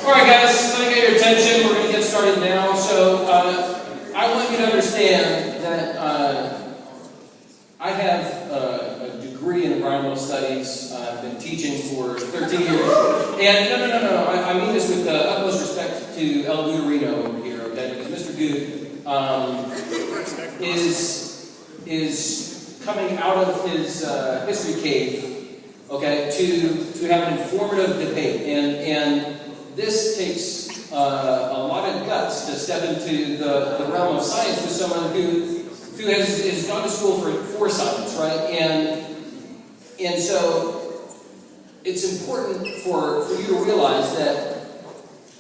Alright guys, let me get your attention. We're going to get started now. So, I want you to understand that I have a degree in environmental studies. I've been teaching for 13 years. And no. I mean this with the utmost respect to El Gutterino over here, okay? Because Mr. Gutt is coming out of his history cave, okay, to have an informative debate. And this takes a lot of guts to step into the realm of science with someone who has gone to school for science, right? And so it's important for you to realize that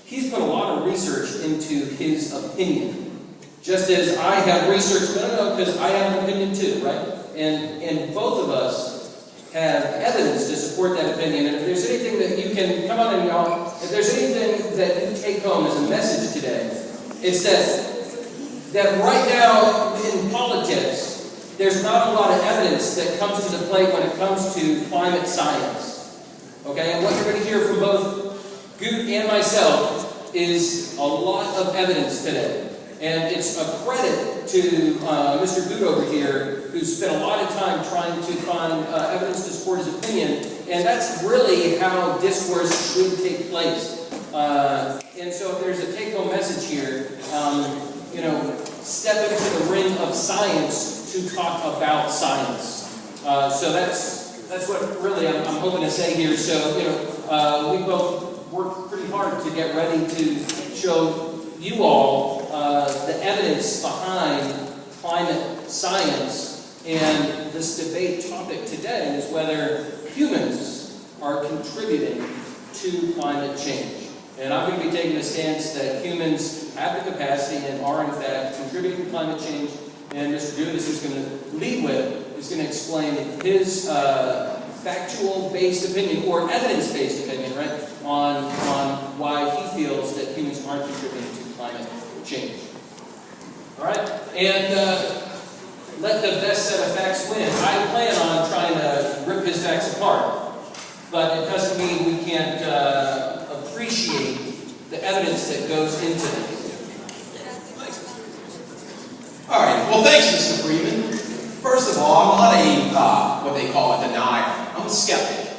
he's put a lot of research into his opinion, just as I have research. No, because I have an opinion too, right? And both of us have evidence to support that opinion. And if there's anything that you can, come on in y'all, if there's anything that you take home as a message today, it's that right now in politics, there's not a lot of evidence that comes to the plate when it comes to climate science. Okay, and what you're going to hear from both Gutt and myself is a lot of evidence today. And it's a credit to Mr. Gutt over here, who spent a lot of time trying to find evidence to support his opinion. And that's really how discourse should take place. And so if there's a take-home message here, step into the ring of science to talk about science. So that's what really I'm hoping to say here. So, we both worked pretty hard to get ready to show you all the evidence behind climate science, and this debate topic today is whether humans are contributing to climate change. And I'm going to be taking the stance that humans have the capacity and are in fact contributing to climate change, and Mr. Gutt is who's going to lead with, is going to explain his factual-based opinion, or evidence-based opinion, right, on why he feels that humans aren't contributing to climate change. Alright? And let the best set of facts win. I plan on trying to rip his facts apart, but it doesn't mean we can't appreciate the evidence that goes into this. Alright, well thanks, Mr. Freman. First of all, I'm not a, what they call a denier. I'm a skeptic.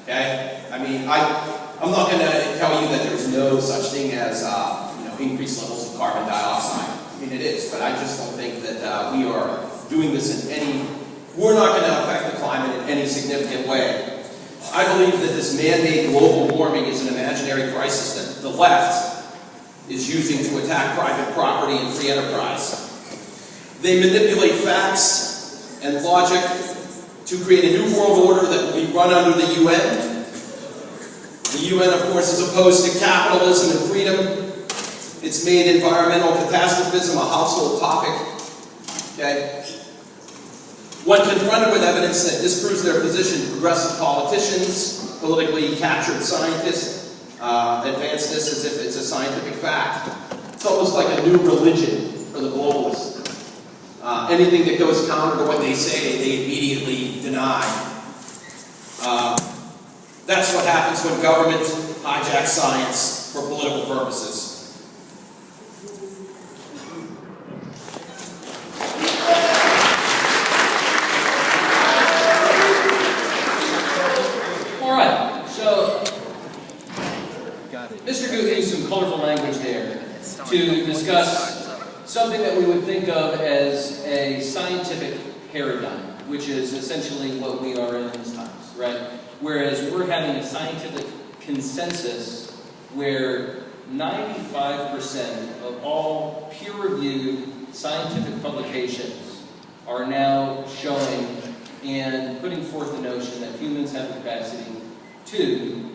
Okay? I mean, I'm not going to tell you that there's no such thing as increased levels of carbon dioxide. I mean, it is, but I just don't think that we are doing this we're not going to affect the climate in any significant way. I believe that this man-made global warming is an imaginary crisis that the left is using to attack private property and free enterprise. They manipulate facts and logic to create a new world order that will be run under the UN. The UN, of course, is opposed to capitalism and freedom. It's made environmental catastrophism a household topic. Okay? When confronted with evidence that disproves their position, progressive politicians, politically captured scientists, advance this as if it's a scientific fact. It's almost like a new religion for the globalists. Anything that goes counter to what they say, they immediately deny. That's what happens when government hijacks science for political purposes. Alright, so Mr. Gutt used some colorful language there to discuss something that we would think of as a scientific paradigm, which is essentially what we are in these times, right? Whereas we're having a scientific consensus where 95% of all peer-reviewed scientific publications are now showing and putting forth the notion that humans have the capacity to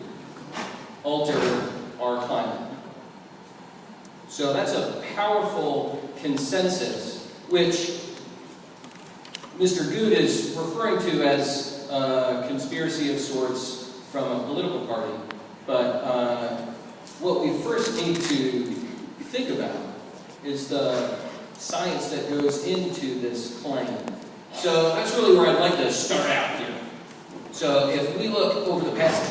alter our climate. So that's a powerful consensus, which Mr. Gutt is referring to as a conspiracy of sorts from a political party. But what we first need to think about is the science that goes into this claim. So that's really where I'd like to start out here. So if we look over the past